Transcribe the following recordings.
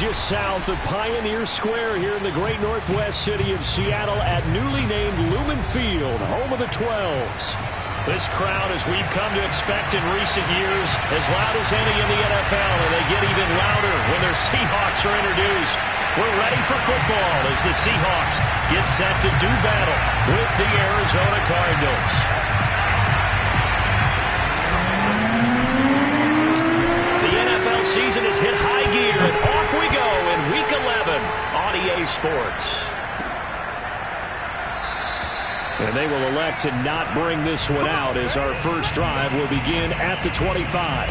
just south of Pioneer Square here in the great northwest city of Seattle at newly named Lumen Field, home of the 12s. This crowd, as we've come to expect in recent years, as loud as any in the NFL, and they get even louder when their Seahawks are introduced. We're ready for football as the Seahawks get set to do battle with the Arizona Cardinals. The NFL season has hit high gear, and off we go in Week 11 on EA Sports. And they will elect to not bring this one out as our first drive will begin at the 25.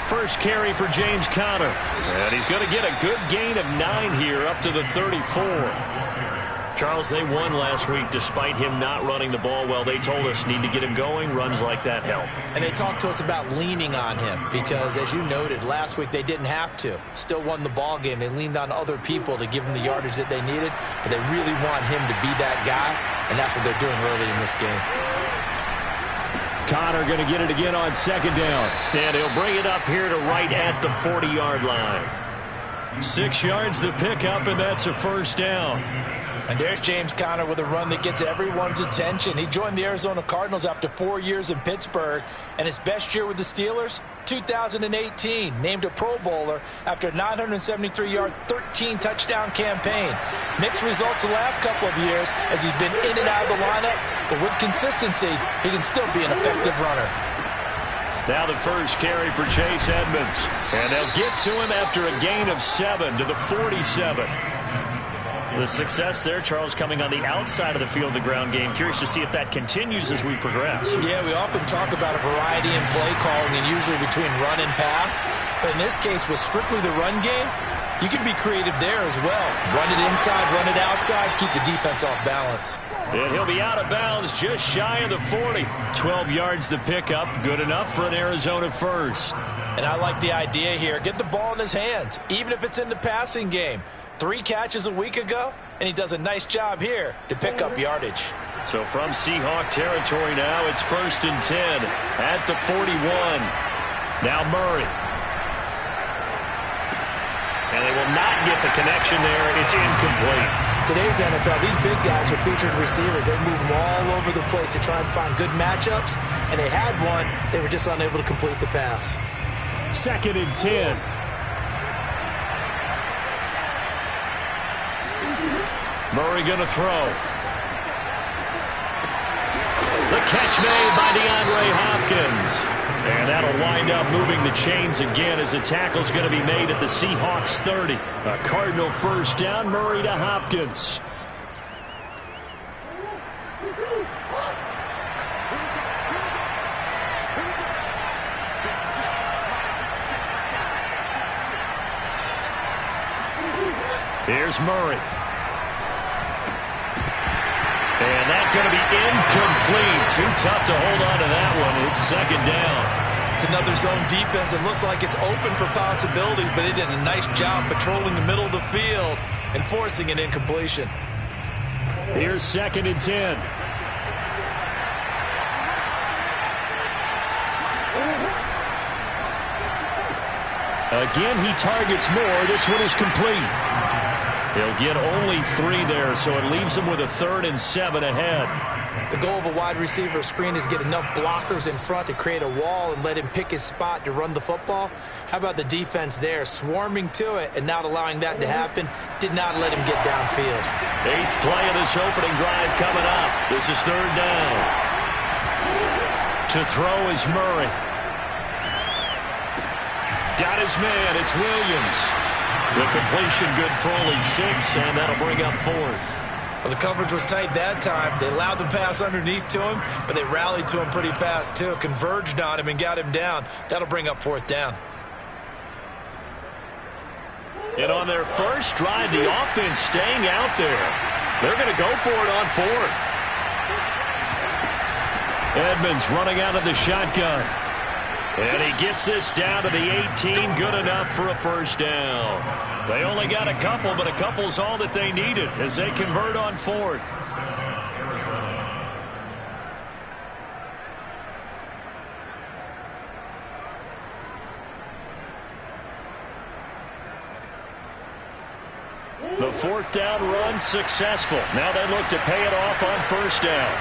First carry for James Conner. And he's going to get a good gain of 9 here up to the 34. Charles, they won last week despite him not running the ball well. They told us need to get him going. Runs like that help. And they talked to us about leaning on him because, as you noted, last week they didn't have to. Still won the ball game. They leaned on other people to give him the yardage that they needed, but they really want him to be that guy, and that's what they're doing early in this game. Conner going to get it again on second down. And he'll bring it up here to right at the 40-yard line. 6 yards the pickup, and that's a first down. And there's James Conner with a run that gets everyone's attention. He joined the Arizona Cardinals after 4 years in Pittsburgh, and his best year with the Steelers, 2018, named a Pro Bowler after a 973-yard, 13-touchdown campaign. Mixed results the last couple of years as he's been in and out of the lineup, but with consistency, he can still be an effective runner. Now the first carry for Chase Edmonds, and they'll get to him after a gain of 7 to the 47. The success there, Charles, coming on the outside of the field, the ground game. Curious to see if that continues as we progress. Yeah, we often talk about a variety in play calling and usually between run and pass. But in this case, with strictly the run game, you can be creative there as well. Run it inside, run it outside, keep the defense off balance. And he'll be out of bounds just shy of the 40. 12 yards the pickup, good enough for an Arizona first. And I like the idea here. Get the ball in his hands, even if it's in the passing game. 3 catches a week ago, and he does a nice job here to pick up yardage. So from Seahawk territory now, it's 1st and 10 at the 41. Now Murray. And they will not get the connection there. It's incomplete. Today's NFL, these big guys are featured receivers. They move them all over the place to try and find good matchups, and they had one. They were just unable to complete the pass. 2nd and 10. Murray going to throw. The catch made by DeAndre Hopkins. And that'll wind up moving the chains again as the tackle's going to be made at the Seahawks 30. A Cardinal first down, Murray to Hopkins. Here's Murray. And that's going to be incomplete. Too tough to hold on to that one. It's 2nd down. It's another zone defense. It looks like it's open for possibilities, but they did a nice job patrolling the middle of the field and forcing an incompletion. Here's 2nd and 10. Again, he targets more. This one is complete. He'll get only 3 there, so it leaves him with a 3rd and 7 ahead. The goal of a wide receiver screen is get enough blockers in front to create a wall and let him pick his spot to run the football. How about the defense there, swarming to it and not allowing that to happen? Did not let him get downfield. 8th play of this opening drive coming up. This is 3rd down. To throw is Murray. Got his man. It's Williams. The completion good for only 6, and that'll bring up 4th. Well, the coverage was tight that time. They allowed the pass underneath to him, but they rallied to him pretty fast, too. Converged on him and got him down. That'll bring up 4th down. And on their first drive, the offense staying out there. They're going to go for it on fourth. Edmonds running out of the shotgun. And he gets this down to the 18. Good enough for a first down. They only got a couple, but a couple's all that they needed as they convert on fourth. The fourth down run successful. Now they look to pay it off on first down.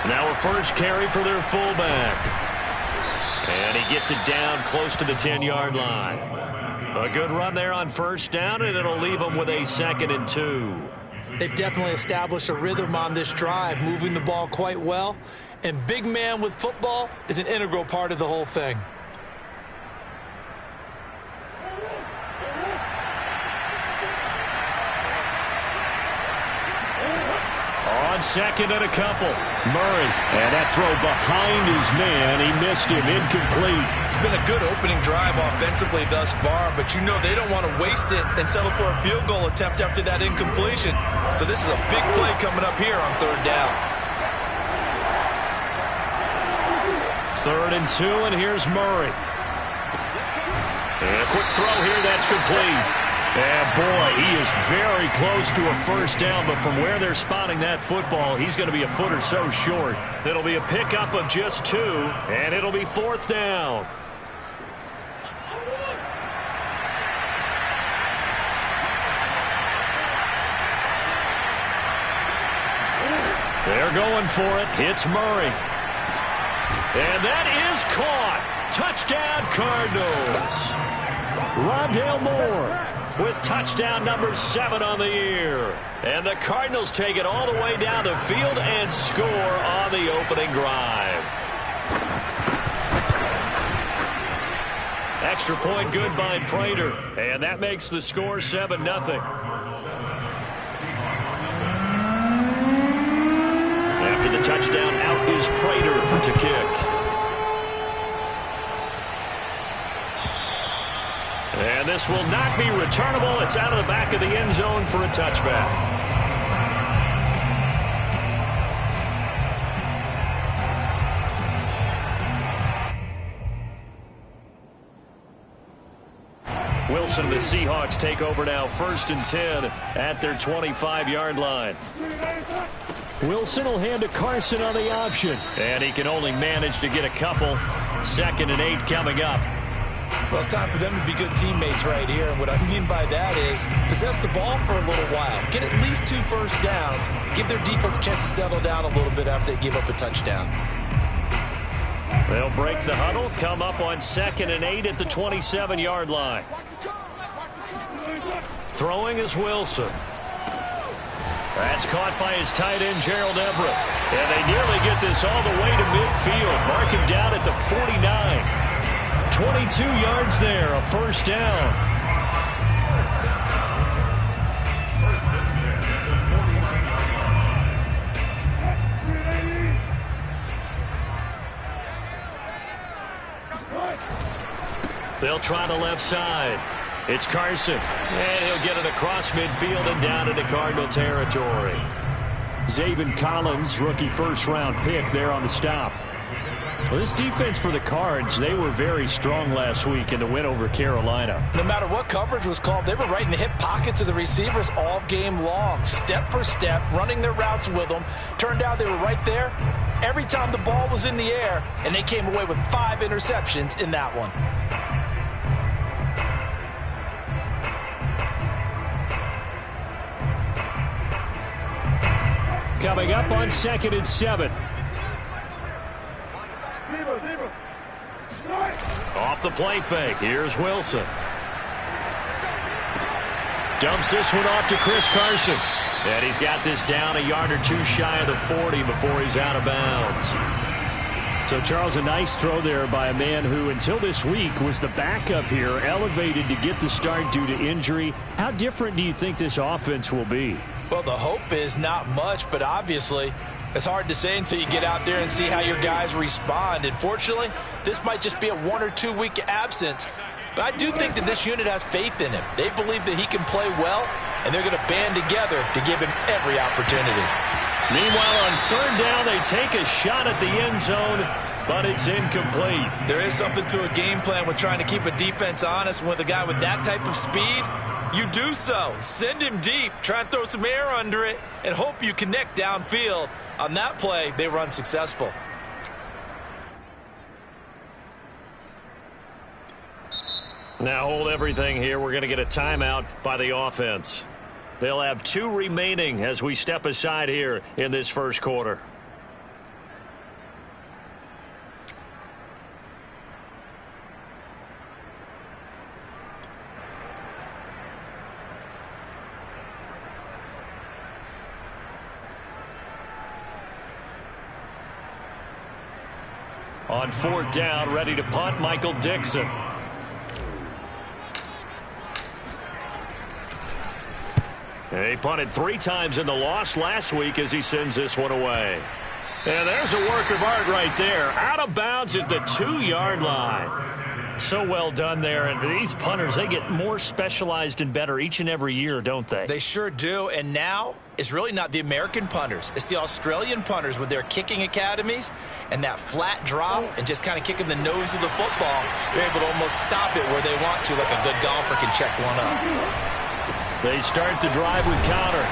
Now a first carry for their fullback. And he gets it down close to the 10-yard line. A good run there on first down, and it'll leave them with a 2nd and 2. They definitely established a rhythm on this drive, moving the ball quite well. And big man with football is an integral part of the whole thing. On 2nd and a couple, Murray. And that throw behind his man. He missed him. Incomplete. It's been a good opening drive offensively thus far, but you know they don't want to waste it and settle for a field goal attempt after that incompletion. So this is a big play coming up here on third down. 3rd and 2, and here's Murray. And a quick throw here, that's complete. And boy, he is very close to a first down, but from where they're spotting that football, he's going to be a foot or so short. It'll be a pickup of just 2, and it'll be 4th down. They're going for it. It's Murray. And that is caught. Touchdown, Cardinals. Rondale Moore with touchdown number 7 on the year. And the Cardinals take it all the way down the field and score on the opening drive. Extra point good by Prater. And that makes the score 7-0. After the touchdown, out is Prater to kick. And this will not be returnable. It's out of the back of the end zone for a touchback. Wilson and the Seahawks take over now, 1st and 10 at their 25-yard line. Wilson will hand to Carson on the option. And he can only manage to get a couple. 2nd and 8 coming up. Well, it's time for them to be good teammates right here. And what I mean by that is possess the ball for a little while. Get at least 2 first downs. Give their defense a chance to settle down a little bit after they give up a touchdown. They'll break the huddle, come up on 2nd and 8 at the 27-yard line. Throwing is Wilson. That's caught by his tight end, Gerald Everett. And they nearly get this all the way to midfield. Mark him down at the 49. 22 yards there, a first down. They'll try the left side. It's Carson. And he'll get it across midfield and down into Cardinal territory. Zaven Collins, rookie first-round pick there on the stop. Well, this defense for the Cards, they were very strong last week in the win over Carolina. No matter what coverage was called, they were right in the hip pockets of the receivers all game long. Step for step, running their routes with them. Turned out they were right there every time the ball was in the air, and they came away with 5 interceptions in that one. Coming up on 2nd and 7. Off the play fake. Here's Wilson. Dumps this one off to Chris Carson. And he's got this down a yard or 2 shy of the 40 before he's out of bounds. So, Charles, a nice throw there by a man who, until this week, was the backup here, elevated to get the start due to injury. How different do you think this offense will be? Well, the hope is not much, but obviously It's hard to say until you get out there and see how your guys respond. And fortunately, this might just be a 1 or 2 week absence. But I do think that this unit has faith in him. They believe that he can play well, and they're going to band together to give him every opportunity. Meanwhile, on third down, they take a shot at the end zone, but it's incomplete. There is something to a game plan with trying to keep a defense honest. With a guy with that type of speed, you do so. Send him deep, try and throw some air under it, and hope you connect downfield. On that play, they run successful. Now hold everything here. We're going to get a timeout by the offense. They'll have 2 remaining as we step aside here in this first quarter. On fourth down, ready to punt, Michael Dixon. And he punted 3 times in the loss last week as he sends this one away. And there's a work of art right there. Out of bounds at the 2-yard line. So well done there. And these punters, they get more specialized and better each and every year, don't they? They sure do. And now it's really not the American punters. It's the Australian punters with their kicking academies and that flat drop and just kind of kicking the nose of the football. They're able to almost stop it where they want to, like a good golfer can check one up. They start the drive with Connor.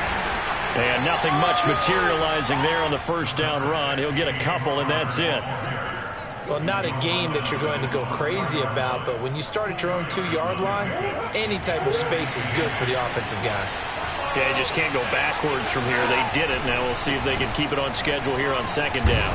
And nothing much materializing there on the first down run. He'll get a couple, and that's it. Well, not a game that you're going to go crazy about, but when you start at your own 2-yard line, any type of space is good for the offensive guys. Yeah, you just can't go backwards from here. They did it. Now we'll see if they can keep it on schedule here on second down.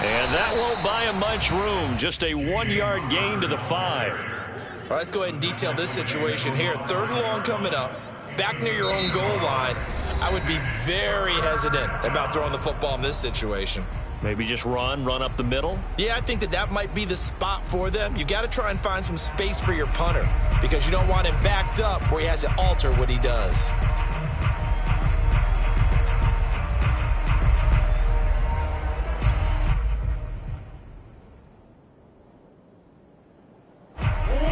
And that won't buy him much room. Just a 1-yard gain to the 5. All right, let's go ahead and detail this situation here. 3rd and long coming up. Back near your own goal line. I would be very hesitant about throwing the football in this situation. Maybe just run up the middle? Yeah, I think that might be the spot for them. You got to try and find some space for your punter because you don't want him backed up where he has to alter what he does.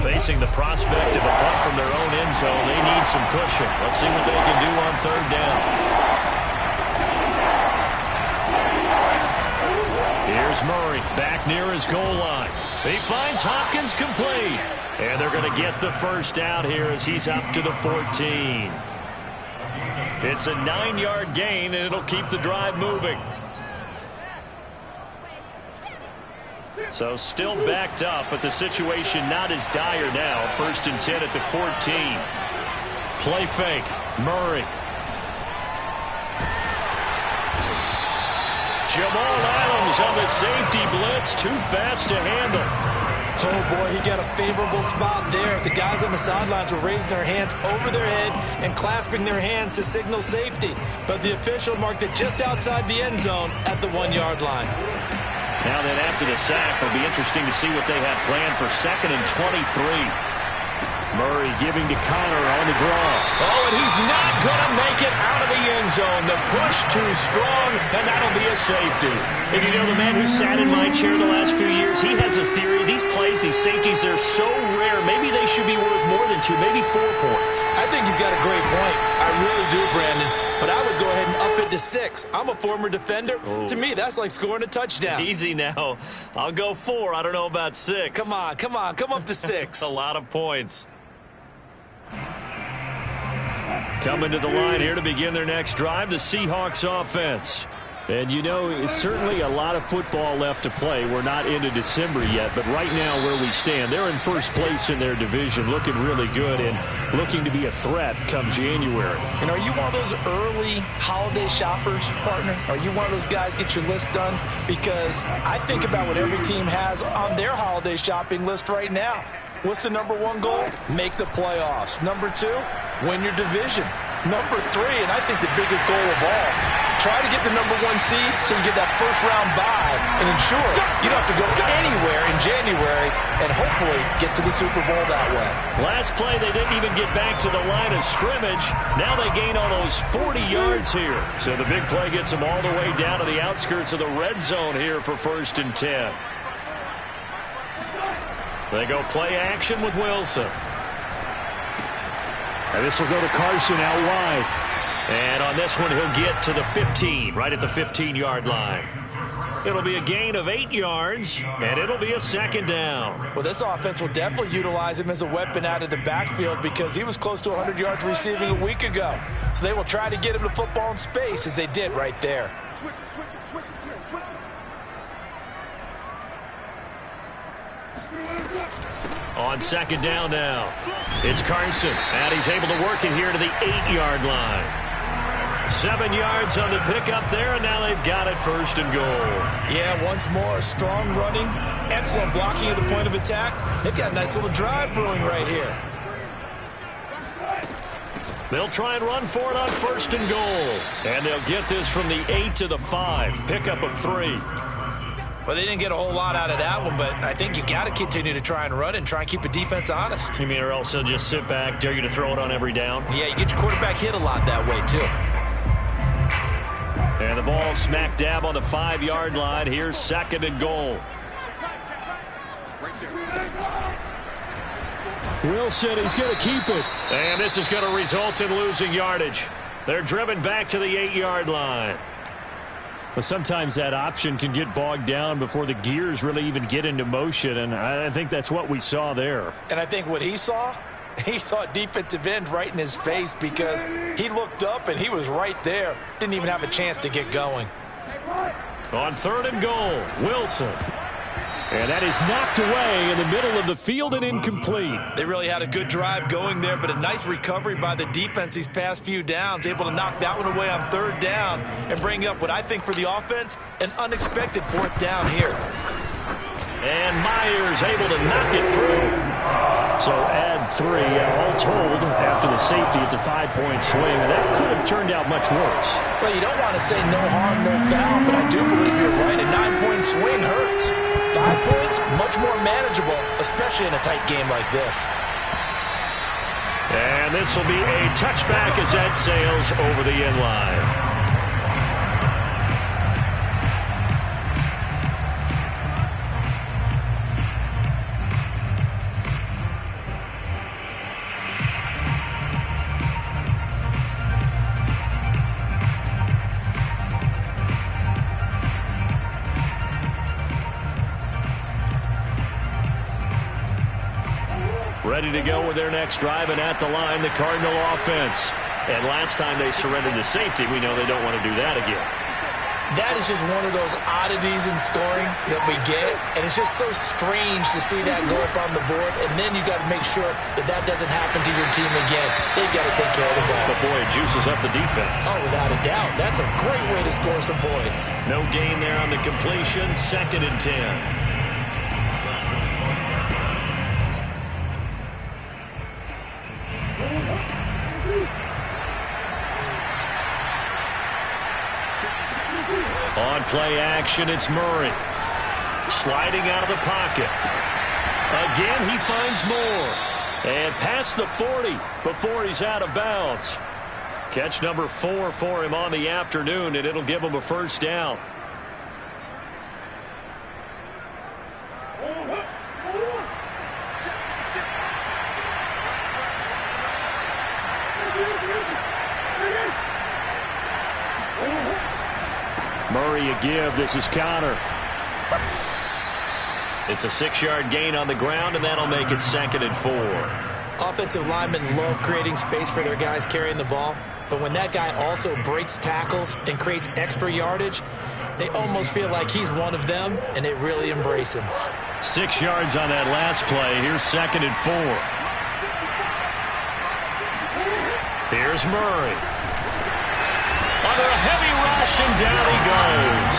Facing the prospect of a punt from their own end zone, they need some cushion. Let's see what they can do on third down. Here's Murray back near his goal line. He finds Hopkins complete. And they're going to get the first down here as he's up to the 14. It's a 9-yard gain, and it'll keep the drive moving. So still backed up, but the situation not as dire now. 1st and 10 at the 14. Play fake. Murray. Jamal Adams on the safety blitz. Too fast to handle. Oh, boy, he got a favorable spot there. The guys on the sidelines were raising their hands over their head and clasping their hands to signal safety. But the official marked it just outside the end zone at the 1-yard line. Now then, after the sack, it'll be interesting to see what they have planned for 2nd and 23. Murray giving to Connor on the draw. Oh, and he's not going to make it out of the end zone. The push too strong, and that'll be a safety. And you know, the man who sat in my chair the last few years, he has a theory. These plays, these safeties, they're so rare. Maybe they should be worth more than 2, maybe 4 points. I think he's got a great point. I really do, Brandon. But I would go ahead and up it to 6. I'm a former defender. Oh. To me, that's like scoring a touchdown. Easy now. I'll go 4. I don't know about 6. Come on. Come up to 6. A lot of points. Coming to the line here to begin their next drive, the Seahawks offense. And, you know, it's certainly a lot of football left to play. We're not into December yet, but right now where we stand, they're in first place in their division, looking really good and looking to be a threat come January. And are you one of those early holiday shoppers, partner? Are you one of those guys get your list done? Because I think about what every team has on their holiday shopping list right now. What's the number 1 goal? Make the playoffs. Number 2, win your division. Number 3, and I think the biggest goal of all, try to get the #1 seed so you get that first-round bye and ensure you don't have to go anywhere in January and hopefully get to the Super Bowl that way. Last play, they didn't even get back to the line of scrimmage. Now they gain almost 40 yards here. So the big play gets them all the way down to the outskirts of the red zone here for 1st and 10. They go play action with Wilson. And this will go to Carson out wide. And on this one, he'll get to the 15, right at the 15-yard line. It'll be a gain of 8 yards, and it'll be a 2nd down. Well, this offense will definitely utilize him as a weapon out of the backfield because he was close to 100 yards receiving a week ago. So they will try to get him the football in space as they did right there. On 2nd down now, it's Carson, and he's able to work it here to the 8-yard line. 7 yards on the pickup there, and now they've got it 1st and goal. Yeah, once more, strong running, excellent blocking at the point of attack. They've got a nice little drive brewing right here. They'll try and run for it on 1st and goal, and they'll get this from the 8 to the 5, pickup of 3. Well, they didn't get a whole lot out of that one, but I think you got to continue to try and run and try and keep the defense honest. You mean or else they'll just sit back, dare you to throw it on every down? Yeah, you get your quarterback hit a lot that way, too. And the ball smack dab on the 5-yard line. Here's 2nd and goal. Wilson, he's going to keep it. And this is going to result in losing yardage. They're driven back to the 8-yard line. But sometimes that option can get bogged down before the gears really even get into motion, and I think that's what we saw there. And I think what he saw a defensive end right in his face because he looked up and he was right there. Didn't even have a chance to get going. On 3rd and goal, Wilson. And that is knocked away in the middle of the field and incomplete. They really had a good drive going there, but a nice recovery by the defense these past few downs, able to knock that one away on 3rd down and bring up what I think for the offense, an unexpected 4th down here. And Myers able to knock it through. So add 3. All told, after the safety, it's a 5-point swing. That could have turned out much worse. Well, you don't want to say no harm, no foul, but I do believe you're right. A 9-point swing hurts. 5 points, much more manageable, especially in a tight game like this. And this will be a touchback as that sails over the end line. Ready to go with their next drive, and at the line, the Cardinal offense. And last time they surrendered to safety, we know they don't want to do that again. That is just one of those oddities in scoring that we get, and it's just so strange to see that go up on the board, and then you got to make sure that that doesn't happen to your team again. They've got to take care of the ball. But boy, it juices up the defense. Oh, without a doubt. That's a great way to score some points. No gain there on the completion, 2nd and 10. On play action, it's Murray. Sliding out of the pocket. Again, he finds more. And past the 40 before he's out of bounds. Catch number 4 for him on the afternoon, and it'll give him a 1st down. Murray a give. This is Connor. It's a 6-yard gain on the ground, and that'll make it 2nd and 4. Offensive linemen love creating space for their guys carrying the ball, but when that guy also breaks tackles and creates extra yardage, they almost feel like he's one of them, and they really embrace him. 6 yards on that last play. Here's 2nd and 4. Here's Murray. Under a heavy rush, and down he goes.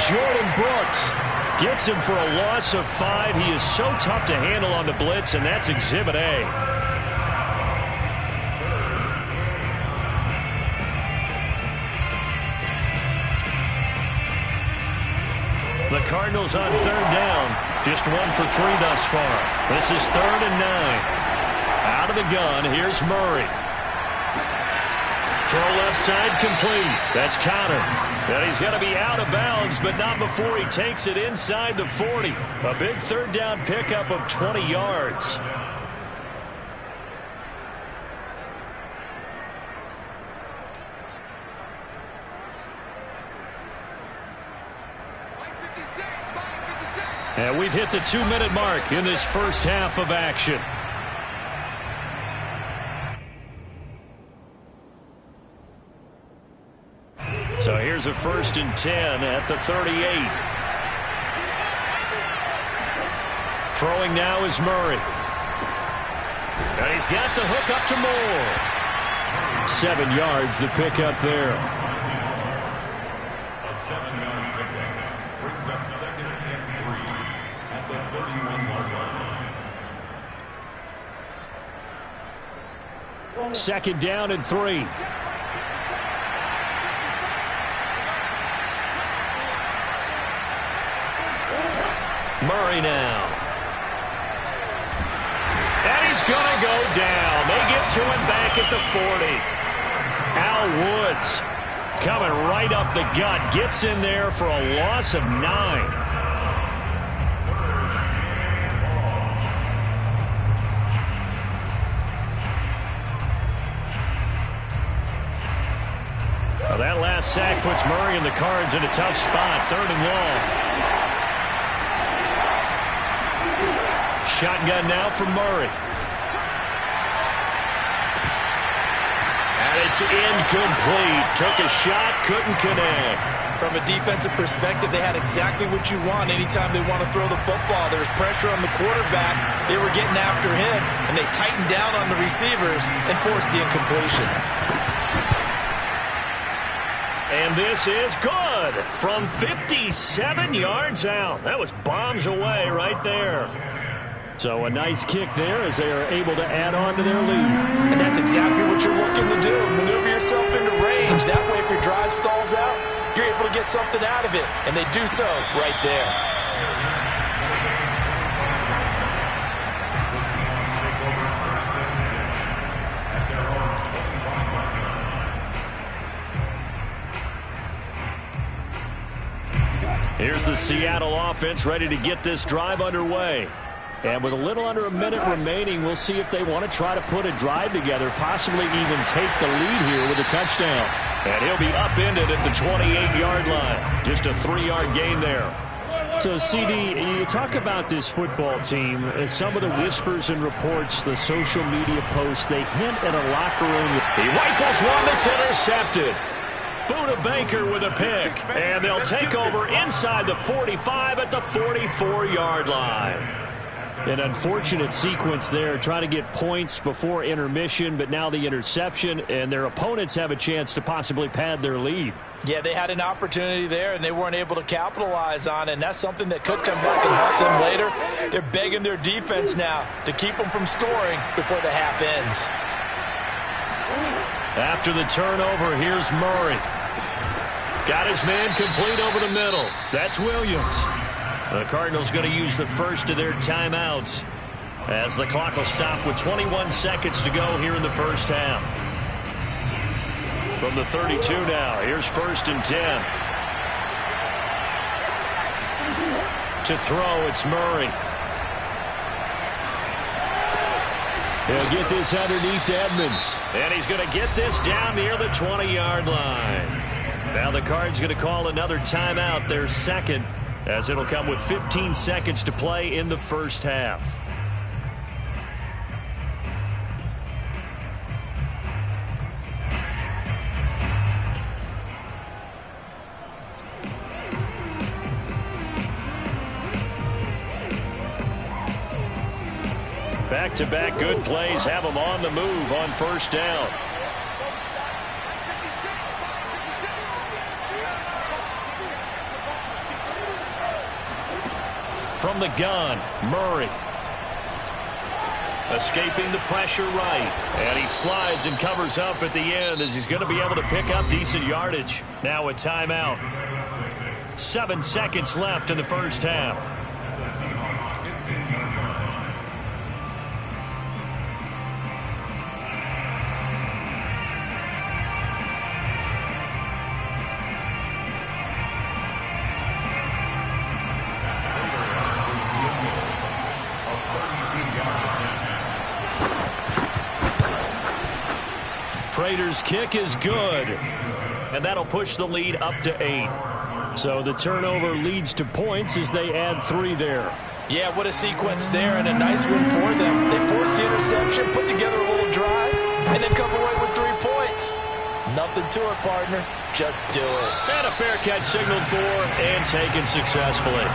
Jordan Brooks gets him for a loss of 5. He is so tough to handle on the blitz, and that's Exhibit A. the Cardinals on third down. Just 1 for 3 thus far. This is 3rd and 9. Out of the gun, here's Murray. Throw left side complete. That's Connor. And he's going to be out of bounds, but not before he takes it inside the 40. A big third down pickup of 20 yards. And we've hit the 2-minute mark in this first half of action. So here's a 1st and 10 at the 38. Throwing now is Murray. And he's got the hook up to Moore. 7 yards, the pickup there. A 7-yard pickup brings up 2nd and 3 at the 31-yard line. 2nd down and 3. Murray now. And he's going to go down. They get to him back at the 40. Al Woods coming right up the gut. Gets in there for a loss of 9. Well, that last sack puts Murray and the Cards in a tough spot. 3rd and long. Shotgun now from Murray. And it's incomplete. Took a shot, couldn't connect. From a defensive perspective, they had exactly what you want anytime they want to throw the football. There was pressure on the quarterback. They were getting after him, and they tightened down on the receivers and forced the incompletion. And this is good from 57 yards out. That was bombs away right there. So a nice kick there as they are able to add on to their lead. And that's exactly what you're looking to do. Maneuver yourself into range. That way, if your drive stalls out, you're able to get something out of it. And they do so right there. The Seahawks take over 1st and 10 at their own 25-yard line. Here's the Seattle offense ready to get this drive underway. And with a little under a minute remaining, we'll see if they want to try to put a drive together, possibly even take the lead here with a touchdown. And he'll be upended at the 28-yard line. Just a 3-yard gain there. So, CD, you talk about this football team, as some of the whispers and reports, the social media posts, they hint at a locker room. He rifles one that's intercepted. Buda Baker with a pick. And they'll take over inside the 45 at the 44-yard line. An unfortunate sequence there, trying to get points before intermission, but now the interception, and their opponents have a chance to possibly pad their lead. Yeah, they had an opportunity there, and they weren't able to capitalize on it, and that's something that could come back and help them later. They're begging their defense now to keep them from scoring before the half ends. After the turnover, here's Murray. Got his man complete over the middle. That's Williams. The Cardinals going to use the first of their timeouts as the clock will stop with 21 seconds to go here in the first half. From the 32 now, here's 1st and 10. To throw, it's Murray. He'll get this underneath to Edmonds. And he's going to get this down near the 20-yard line. Now the Cards going to call another timeout, their second, as it'll come with 15 seconds to play in the first half. Back-to-back good plays have them on the move on 1st down. From the gun, Murray. Escaping the pressure right. And he slides and covers up at the end as he's going to be able to pick up decent yardage. Now a timeout. 7 seconds left in the first half. The Seahawks 15-yard line. Prater's kick is good, and that'll push the lead up to 8. So the turnover leads to points as they add 3 there. Yeah, what a sequence there, and a nice one for them. They force the interception, put together a little drive, and then come away with 3 points. Nothing to it, partner. Just do it. And a fair catch signaled for and taken successfully. The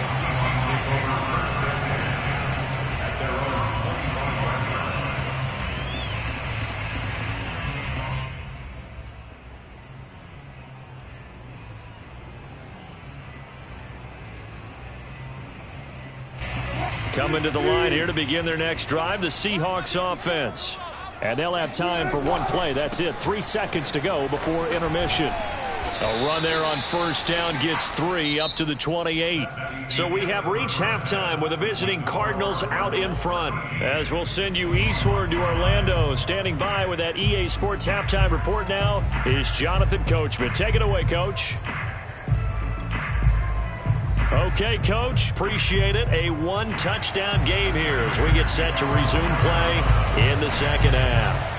Seahawks take over first and 10 at their own 25-yard line. Coming to the line here to begin their next drive, the Seahawks offense. And they'll have time for 1 play. That's it. 3 seconds to go before intermission. A run there on first down gets 3 up to the 28. So we have reached halftime with the visiting Cardinals out in front. As we'll send you eastward to Orlando. Standing by with that EA Sports halftime report now is Jonathan Coachman. Take it away, Coach. Okay, Coach, appreciate it. A 1-touchdown game here as we get set to resume play in the second half.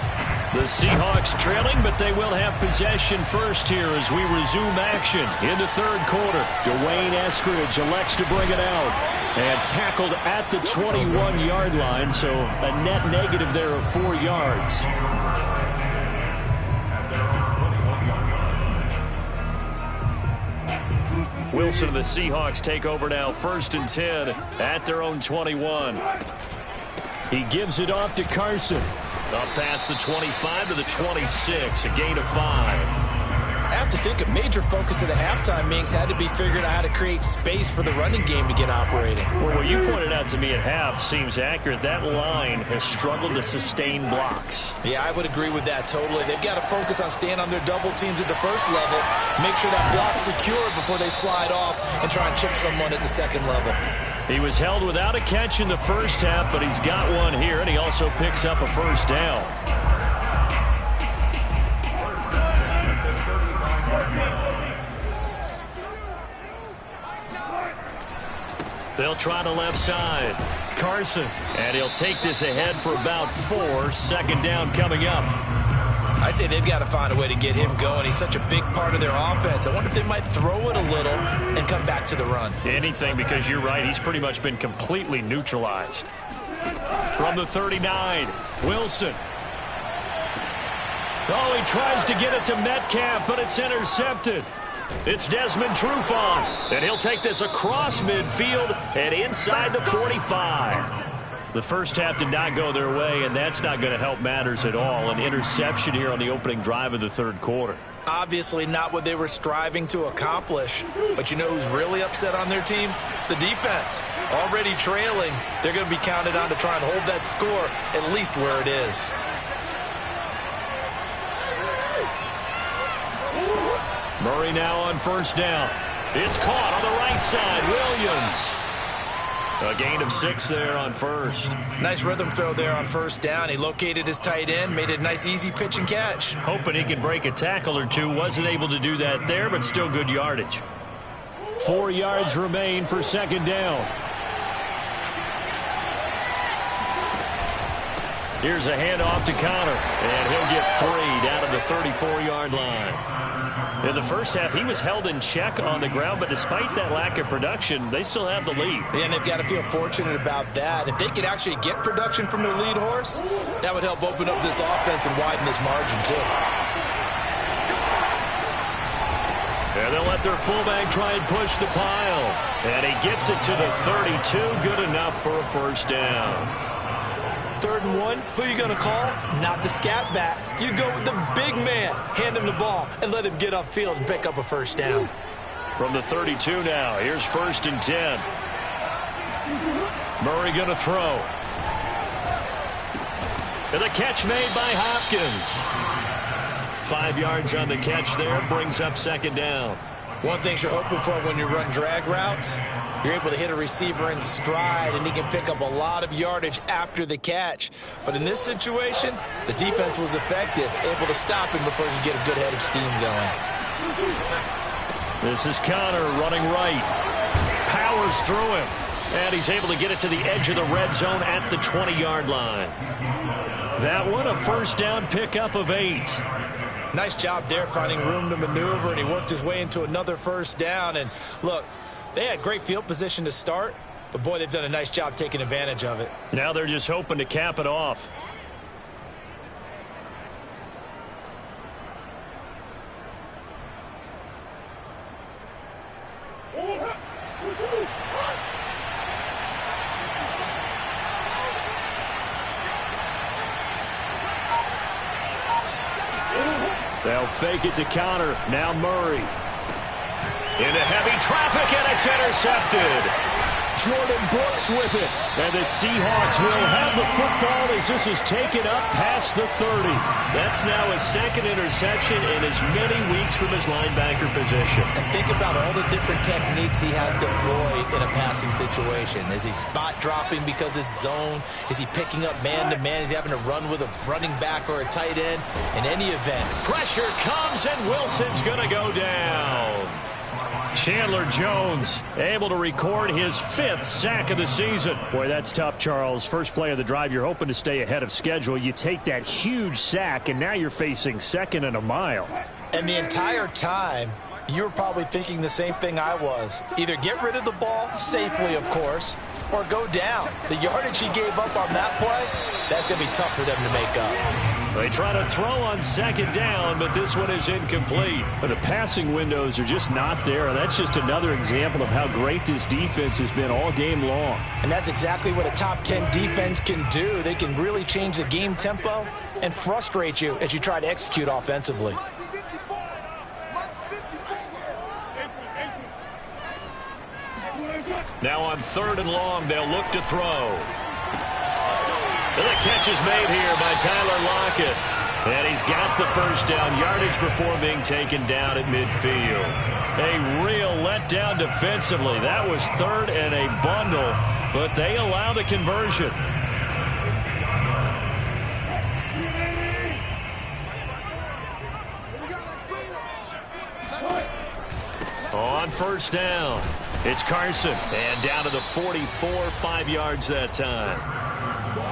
The Seahawks trailing, but they will have possession first here as we resume action in the third quarter. Dwayne Eskridge elects to bring it out and tackled at the 21-yard line, so a net negative there of 4 yards. Wilson and the Seahawks take over now, 1st and 10 at their own 21. He gives it off to Carson. Up past the 25 to the 26, a gain of 5. I have to think a major focus of the halftime meetings had to be figuring out how to create space for the running game to get operating. Well, what you pointed out to me at half seems accurate. That line has struggled to sustain blocks. Yeah, I would agree with that totally. They've got to focus on staying on their double teams at the first level, make sure that block's secure before they slide off and try and chip someone at the second level. He was held without a catch in the first half, but he's got one here, and he also picks up a first down. They'll try the left side. Carson, and he'll take this ahead for about 4. 2nd down coming up. I'd say they've got to find a way to get him going. He's such a big part of their offense. I wonder if they might throw it a little and come back to the run. Anything, because you're right. He's pretty much been completely neutralized. From the 39, Wilson. Oh, he tries to get it to Metcalf, but it's intercepted. It's Desmond Trufant, and he'll take this across midfield and inside the 45. The first half did not go their way, and that's not going to help matters at all. An interception here on the opening drive of the third quarter. Obviously not what they were striving to accomplish. But you know who's really upset on their team? The defense. Already trailing, they're going to be counted on to try and hold that score at least where it is. Murray now on first down. It's caught on the right side. Williams. A gain of 6 there on first. Nice rhythm throw there on first down. He located his tight end, made it a nice easy pitch and catch. Hoping he can break a tackle or two. Wasn't able to do that there, but still good yardage. 4 yards remain for 2nd down. Here's a handoff to Connor, and he'll get 3 down to the 34-yard line. In the first half, he was held in check on the ground, but despite that lack of production, they still have the lead. And they've got to feel fortunate about that. If they could actually get production from their lead horse, that would help open up this offense and widen this margin, too. And they'll let their fullback try and push the pile. And he gets it to the 32. Good enough for a first down. 3rd and 1, who are you going to call? Not the scat back. You go with the big man. Hand him the ball and let him get upfield and pick up a first down. From the 32 now, here's 1st and 10. Murray going to throw. And the catch made by Hopkins. 5 yards on the catch there, brings up 2nd down. One thing you're hoping for when you run drag routes, you're able to hit a receiver in stride, and he can pick up a lot of yardage after the catch. But in this situation, the defense was effective, able to stop him before he could get a good head of steam going. This is Connor running right. Powers through him. And he's able to get it to the edge of the red zone at the 20-yard line. That one, a first down pickup of 8. Nice job there finding room to maneuver, and he worked his way into another first down. And look, they had great field position to start, but boy, they've done a nice job taking advantage of it. Now they're just hoping to cap it off. They'll fake it to Connor. Now Murray. Into heavy traffic, and it's intercepted. Jordan Brooks with it. And the Seahawks will have the football as this is taken up past the 30. That's now his second interception in as many weeks from his linebacker position. And think about all the different techniques he has to employ in a passing situation. Is he spot dropping because it's zone? Is he picking up man-to-man? Is he having to run with a running back or a tight end? In any event, pressure comes, and Wilson's going to go down. Chandler Jones able to record his 5th sack of the season. Boy, that's tough, Charles. First play of the drive, you're hoping to stay ahead of schedule. You take that huge sack, and now you're facing 2nd and a mile. And the entire time, you were probably thinking the same thing I was. Either get rid of the ball, safely, of course, or go down. The yardage he gave up on that play, that's going to be tough for them to make up. They try to throw on 2nd down, but this one is incomplete. But the passing windows are just not there. That's just another example of how great this defense has been all game long. And that's exactly what a top 10 defense can do. They can really change the game tempo and frustrate you as you try to execute offensively. Now on 3rd and long, they'll look to throw. And the catch is made here by Tyler Lockett. And he's got the first down yardage before being taken down at midfield. A real letdown defensively. That was 3rd and a bundle, but they allow the conversion. On 1st down, it's Carson. And down to the 44, 5 yards that time.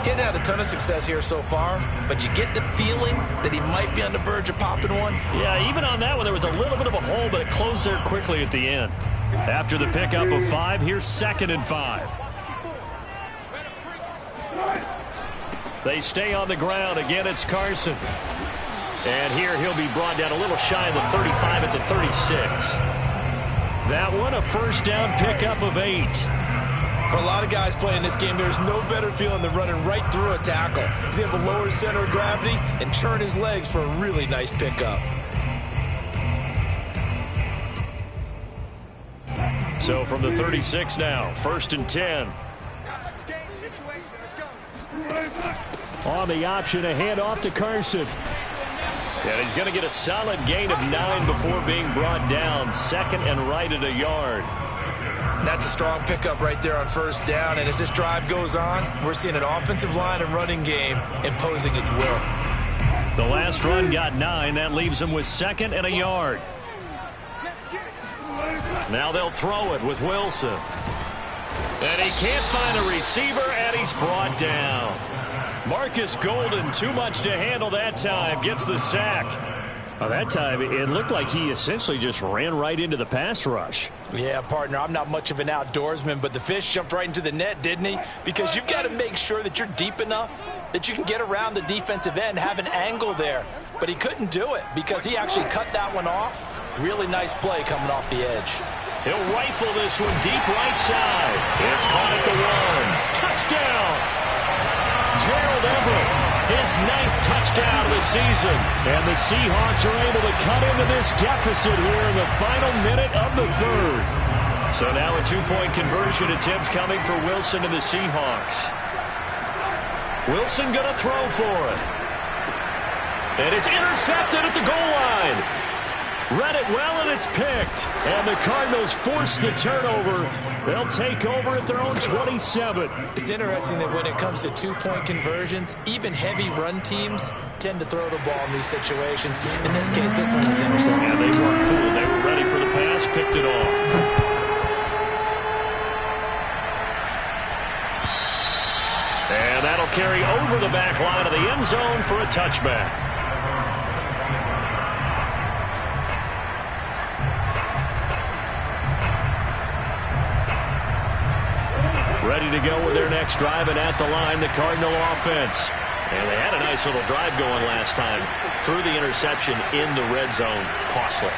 Getting had a ton of success here so far, but you get the feeling that he might be on the verge of popping one. Yeah, even on that one, there was a little bit of a hole, but it closed there quickly at the end. After the pickup of 5, here's 2nd and 5. They stay on the ground. Again, it's Carson. And here he'll be brought down a little shy of the 35 at the 36. That one, a first down pickup of 8. For a lot of guys playing this game, there's no better feeling than running right through a tackle. He's able to lower his center of gravity and churn his legs for a really nice pickup. So from the 36 now, 1st and 10. On the option, a handoff to Carson. And he's going to get a solid gain of 9 before being brought down. 2nd and right at a yard. That's a strong pickup right there on 1st down. And as this drive goes on, we're seeing an offensive line and running game imposing its will. The last run got 9. That leaves him with 2nd and a yard. Now they'll throw it with Wilson. And he can't find a receiver, and he's brought down. Marcus Golden, too much to handle that time, gets the sack. Well, that time, it looked like he essentially just ran right into the pass rush. Yeah, partner, I'm not much of an outdoorsman, but the fish jumped right into the net, didn't he? Because you've got to make sure that you're deep enough that you can get around the defensive end, have an angle there. But he couldn't do it because he actually cut that one off. Really nice play coming off the edge. He'll rifle this one deep right side. It's caught at the 1. Touchdown! Gerald Everett, his 9th touchdown of the season. And the Seahawks are able to cut into this deficit here in the final minute of the 3rd. So now a 2-point conversion attempt coming for Wilson and the Seahawks. Wilson going to throw for it. And it's intercepted at the goal line. Read it well, and it's picked. And the Cardinals force the turnover. They'll take over at their own 27. It's interesting that when it comes to two-point conversions, even heavy run teams tend to throw the ball in these situations. In this case, this one was intercepted. Yeah, they weren't fooled. They were ready for the pass, picked it off. And that'll carry over the back line of the end zone for a touchback. Ready to go with their next drive, and at the line, the Cardinal offense. And they had a nice little drive going last time. Threw the interception in the red zone. Costly.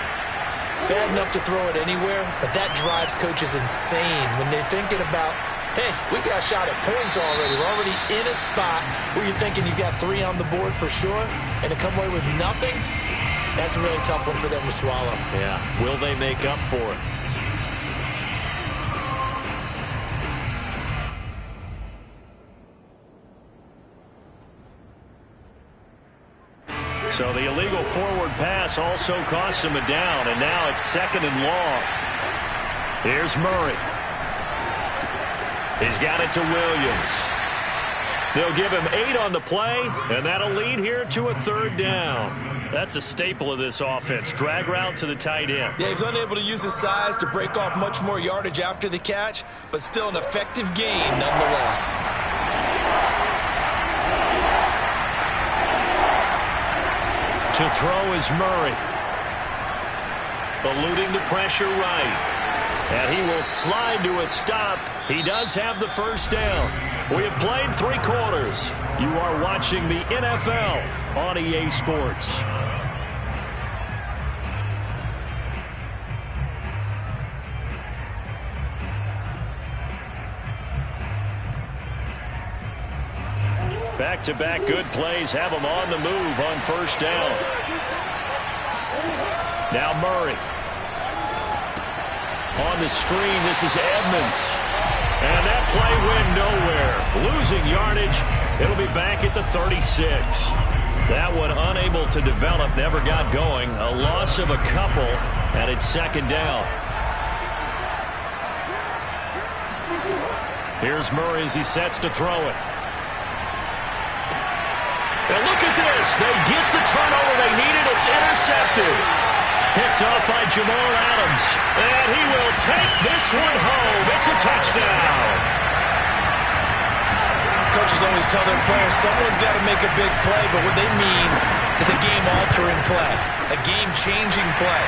Bad enough to throw it anywhere, but that drives coaches insane when they're thinking about, hey, we got a shot at points already. We're already in a spot where you're thinking you got 3 on the board for sure, and to come away with nothing, that's a really tough one for them to swallow. Yeah, will they make up for it? So the illegal forward pass also costs him a down, and now it's 2nd and long. Here's Murray. He's got it to Williams. They'll give him 8 on the play, and that'll lead here to a 3rd down. That's a staple of this offense. Drag route to the tight end. Yeah, he's unable to use his size to break off much more yardage after the catch, but still an effective gain nonetheless. To throw is Murray. Eluding the pressure right. And he will slide to a stop. He does have the 1st down. We have played 3 quarters. You are watching the NFL on EA Sports. Back-to-back good plays have them on the move on 1st down. Now Murray. On the screen, this is Edmonds. And that play went nowhere. Losing yardage. It'll be back at the 36. That one unable to develop, never got going. A loss of a couple, and it's 2nd down. Here's Murray as he sets to throw it. And look at this. They get the turnover they needed. It's intercepted. Picked up by Jamal Adams. And he will take this one home. It's a touchdown. Coaches always tell their players someone's got to make a big play, but what they mean is a game-altering play, a game-changing play,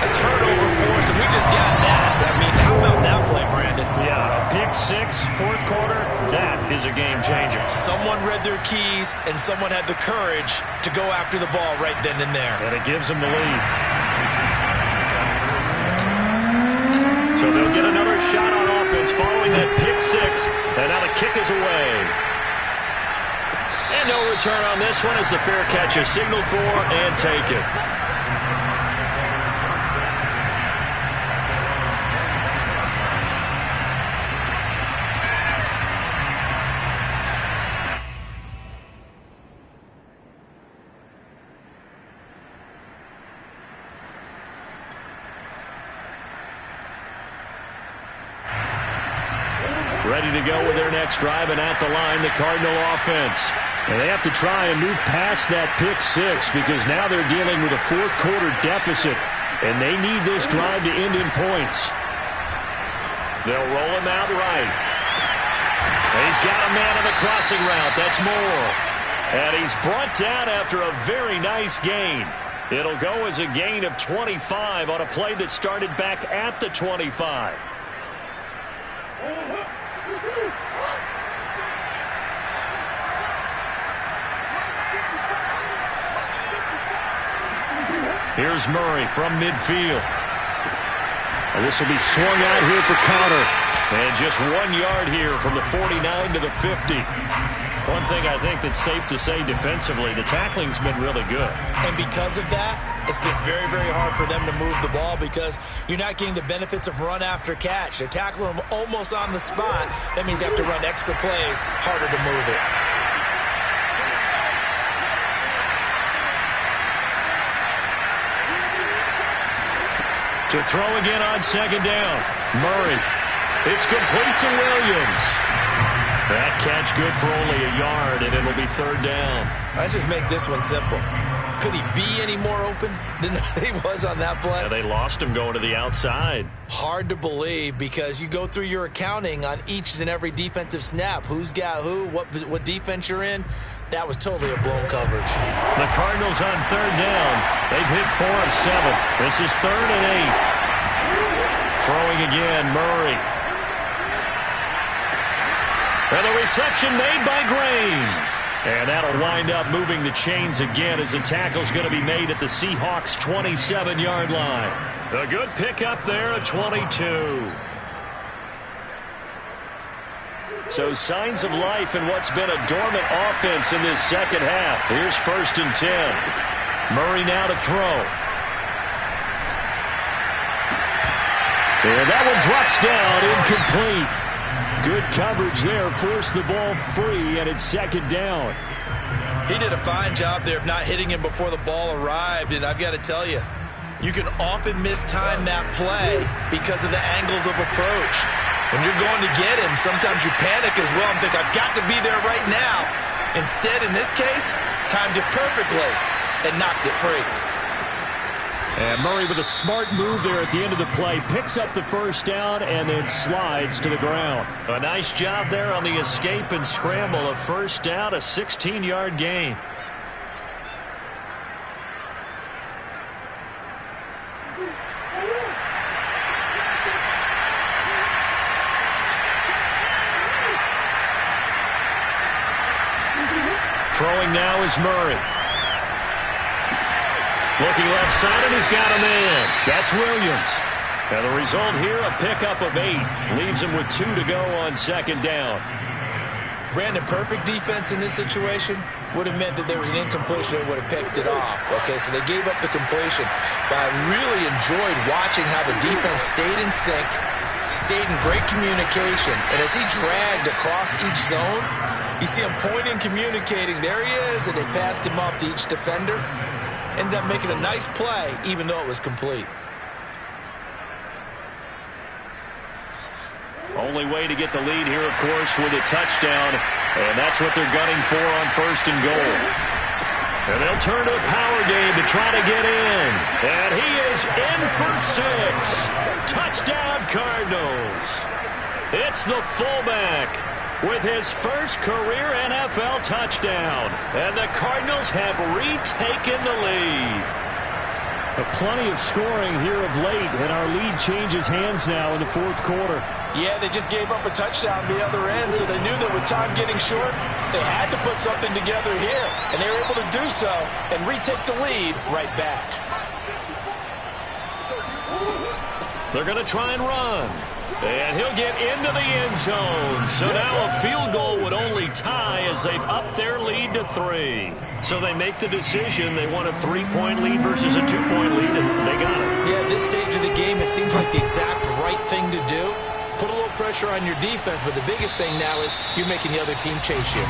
a turnover force, and we just got that. I mean, how about that play, Brandon? Yeah, a pick 6, 4th quarter, that is a game-changer. Someone read their keys, and someone had the courage to go after the ball right then and there. And it gives them the lead. So they'll get another shot on offense following that pick 6, and now the kick is away. And no return on this one as the fair catch is signaled for and taken. Ready to go with their next drive, and at the line, the Cardinal offense. And they have to try and move past that pick 6 because now they're dealing with a 4th quarter deficit, and they need this drive to end in points. They'll roll him out right. He's got a man on the crossing route. That's Moore. And he's brought down after a very nice gain. It'll go as a gain of 25 on a play that started back at the 25. Here's Murray from midfield. And this will be swung out here for counter. And just 1 yard here from the 49 to the 50. One thing I think that's safe to say defensively, the tackling's been really good. And because of that, it's been very, very hard for them to move the ball because you're not getting the benefits of run after catch. They tackle them almost on the spot. That means you have to run extra plays, harder to move it. To throw again on second down. Murray. It's complete to Williams. That catch good for only a yard, and it'll be third down. Let's just make this one simple. Could he be any more open than he was on that play? Yeah, they lost him going to the outside. Hard to believe because you go through your accounting on each and every defensive snap. Who's got who, what defense you're in. That was totally a blown coverage. The Cardinals on third down. They've hit 4 of 7. This is 3rd and 8. Throwing again, Murray. And the reception made by Green. And that'll wind up moving the chains again as the tackle's going to be made at the Seahawks' 27-yard line. A good pickup there at 22. So signs of life in what's been a dormant offense in this second half. Here's 1st and 10. Murray now to throw. And that one drops down, incomplete. Good coverage there, forced the ball free, and it's 2nd down. He did a fine job there of not hitting him before the ball arrived, and I've got to tell you, you can often mistime that play because of the angles of approach. When you're going to get him, sometimes you panic as well and think, I've got to be there right now. Instead, in this case, timed it perfectly and knocked it free. And Murray with a smart move there at the end of the play. Picks up the first down and then slides to the ground. A nice job there on the escape and scramble. A first down, a 16-yard gain. Throwing now is Murray. Looking left side, and he's got a man. That's Williams. And the result here, a pickup of 8. Leaves him with 2 to go on 2nd down. Brandon, perfect defense in this situation would have meant that there was an incompletion that would have picked it off. Okay, so they gave up the completion. But I really enjoyed watching how the defense stayed in sync, stayed in great communication. And as he dragged across each zone, you see him pointing, communicating. There he is, and they passed him off to each defender. Ended up making a nice play, even though it was complete. Only way to get the lead here, of course, with a touchdown. And that's what they're gunning for on 1st and goal. And they'll turn to a power game to try to get in. And he is in for 6. Touchdown, Cardinals. It's the fullback with his first career NFL touchdown. And the Cardinals have retaken the lead. Plenty of scoring here of late, and our lead changes hands now in the 4th quarter. Yeah, they just gave up a touchdown the other end, so they knew that with time getting short, they had to put something together here. And they were able to do so and retake the lead right back. They're going to try and run. And he'll get into the end zone. So now a field goal would only tie as they've upped their lead to 3. So they make the decision. They want a 3-point lead versus a 2-point lead, and they got it. Yeah, at this stage of the game, it seems like the exact right thing to do. Put a little pressure on your defense, but the biggest thing now is you're making the other team chase you.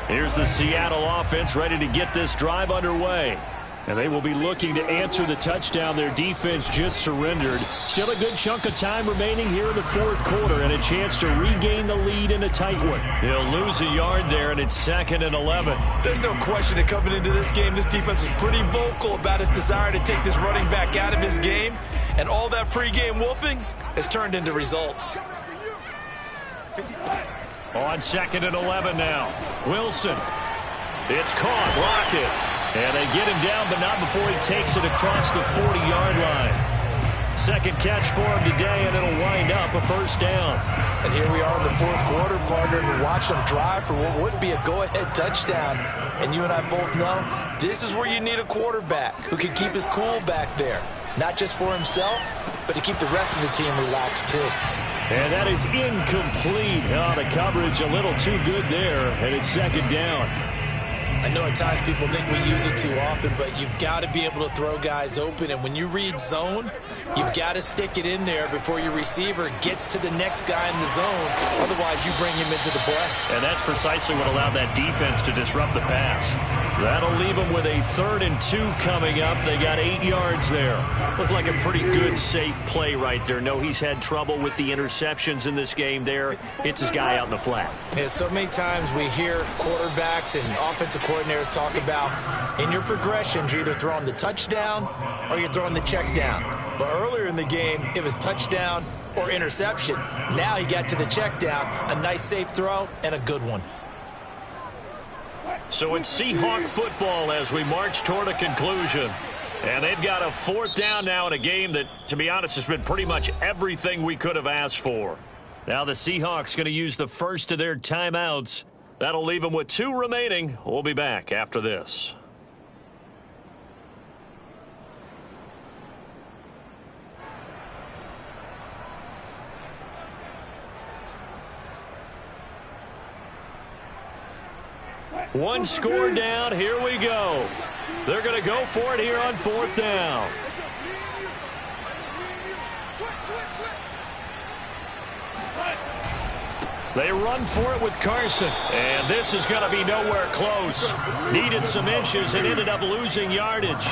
Here's the Seattle offense ready to get this drive underway. And they will be looking to answer the touchdown their defense just surrendered. Still a good chunk of time remaining here in the 4th quarter and a chance to regain the lead in a tight one. They'll lose a yard there, and it's 2nd and 11. There's no question that coming into this game, this defense is pretty vocal about its desire to take this running back out of his game. And all that pregame wolfing has turned into results. On 2nd and 11 now. Wilson. It's caught. Lockett. And they get him down, but not before he takes it across the 40-yard line. Second catch for him today, and it'll wind up a first down. And here we are in the 4th quarter, partner, and watch them drive for what would be a go-ahead touchdown. And you and I both know this is where you need a quarterback who can keep his cool back there. Not just for himself, but to keep the rest of the team relaxed, too. And that is incomplete. Oh, the coverage a little too good there, and it's 2nd down. I know at times people think we use it too often, but you've got to be able to throw guys open. And when you read zone, you've got to stick it in there before your receiver gets to the next guy in the zone. Otherwise, you bring him into the play. And that's precisely what allowed that defense to disrupt the pass. That'll leave them with a 3rd and 2 coming up. They got 8 yards there. Looked like a pretty good, safe play right there. No, he's had trouble with the interceptions in this game there. Hits his guy out in the flat. Yeah, so many times we hear quarterbacks and offensive coordinators talk about in your progressions, you're either throwing the touchdown or you're throwing the check down. But earlier in the game, it was touchdown or interception. Now he got to the check down, a nice safe throw, and a good one. So it's Seahawk football as we march toward a conclusion. And they've got a 4th down now in a game that, to be honest, has been pretty much everything we could have asked for. Now the Seahawks going to use the first of their timeouts. That'll leave them with 2 remaining. We'll be back after this. One score down. Here we go. They're going to go for it here on 4th down. They run for it with Carson. And this is going to be nowhere close. Needed some inches and ended up losing yardage.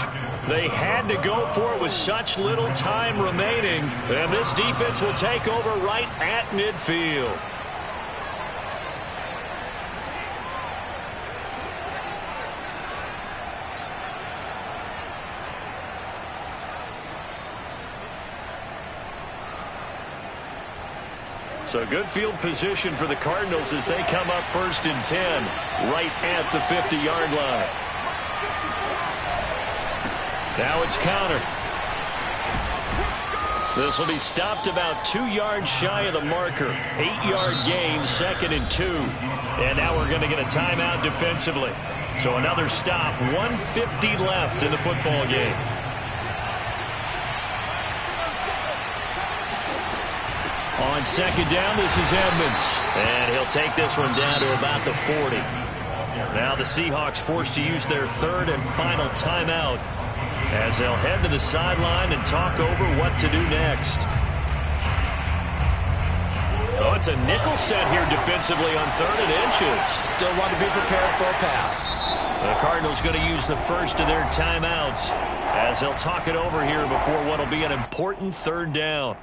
They had to go for it with such little time remaining. And this defense will take over right at midfield. So good field position for the Cardinals as they come up 1st and 10 right at the 50-yard line. Now it's Connor. This will be stopped about 2 yards shy of the marker. 8-yard gain, 2nd and 2. And now we're going to get a timeout defensively. So another stop, 1:50 left in the football game. On 2nd down, this is Edmonds. And he'll take this one down to about the 40. Now the Seahawks forced to use their 3rd and final timeout as they'll head to the sideline and talk over what to do next. Oh, it's a nickel set here defensively on 3rd and inches. Still want to be prepared for a pass. The Cardinals going to use the first of their timeouts as they'll talk it over here before what will be an important 3rd down.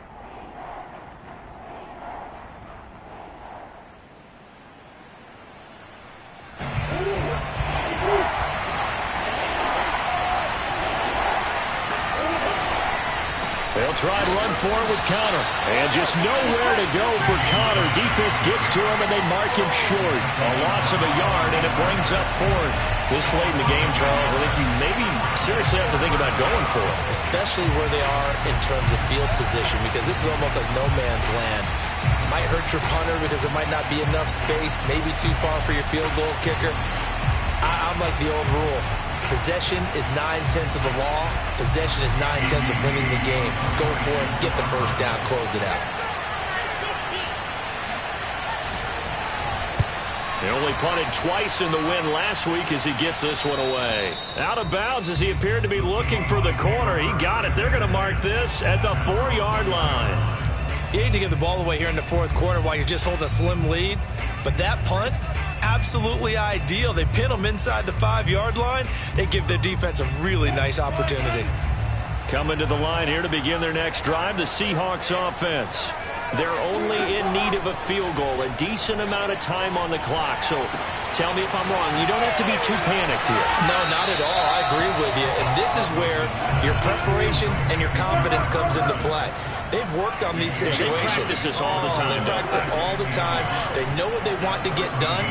They'll try and run for it with Connor. And just nowhere to go for Connor. Defense gets to him, and they mark him short. A loss of a yard, and it brings up 4th. This late in the game, Charles, I think you maybe seriously have to think about going for it. Especially where they are in terms of field position, because this is almost like no man's land. Might hurt your punter because there might not be enough space, maybe too far for your field goal kicker. I'm like the old rule. Possession is 9/10 of the law. Possession is 9/10 of winning the game. Go for it, get the first down, close it out. He only punted twice in the win last week as he gets this one away. Out of bounds as he appeared to be looking for the corner. He got it. They're going to mark this at the 4-yard line. You hate to give the ball away here in the 4th quarter while you're just holding a slim lead, but that punt, absolutely ideal. They pin them inside the 5-yard line. They give their defense a really nice opportunity. Coming to the line here to begin their next drive, the Seahawks offense. They're only in need of a field goal, a decent amount of time on the clock. So tell me if I'm wrong. You don't have to be too panicked here. No, not at all. I agree with you. And this is where your preparation and your confidence comes into play. They've worked on these situations. They practice this all the time. They practice it all the time. They know what they want to get done.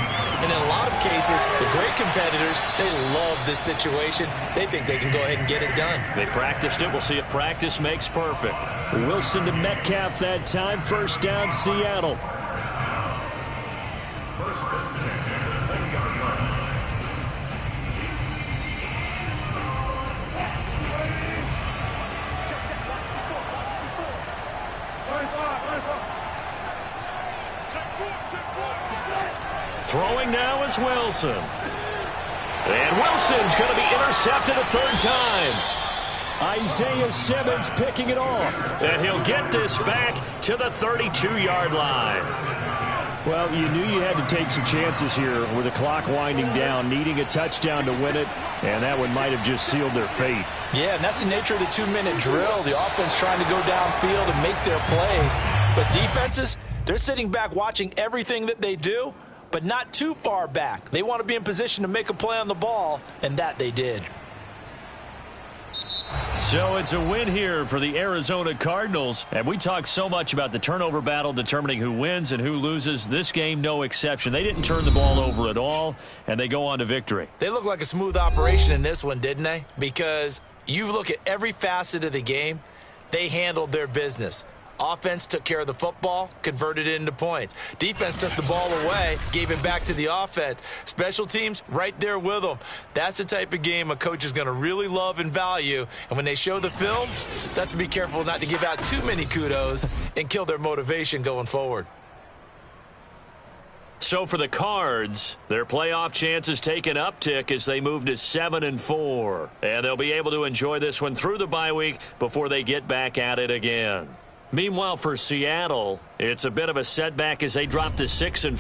And in a lot of cases, the great competitors, they love this situation. They think they can go ahead and get it done. They practiced it. We'll see if practice makes perfect. Wilson to Metcalf that time. First down, Seattle. 1st and 10 at the 20-yard line. Throwing now is Wilson. And Wilson's going to be intercepted a third time. Isaiah Simmons picking it off. And he'll get this back to the 32-yard line. Well, you knew you had to take some chances here with the clock winding down, needing a touchdown to win it, and that one might have just sealed their fate. Yeah, and that's the nature of the 2-minute drill. The offense trying to go downfield and make their plays. But defenses, they're sitting back watching everything that they do, but not too far back. They want to be in position to make a play on the ball, and that they did. So it's a win here for the Arizona Cardinals. And we talked so much about the turnover battle determining who wins and who loses. This game, no exception. They didn't turn the ball over at all, and they go on to victory. They look like a smooth operation in this one, didn't they? Because you look at every facet of the game, they handled their business. Offense took care of the football, converted it into points. Defense took the ball away, gave it back to the offense. Special teams, right there with them. That's the type of game a coach is going to really love and value. And when they show the film, they have to be careful not to give out too many kudos and kill their motivation going forward. So for the Cards, their playoff chances take an uptick as they move to 7-4. And they'll be able to enjoy this one through the bye week before they get back at it again. Meanwhile, for Seattle, it's a bit of a setback as they drop to 6-4.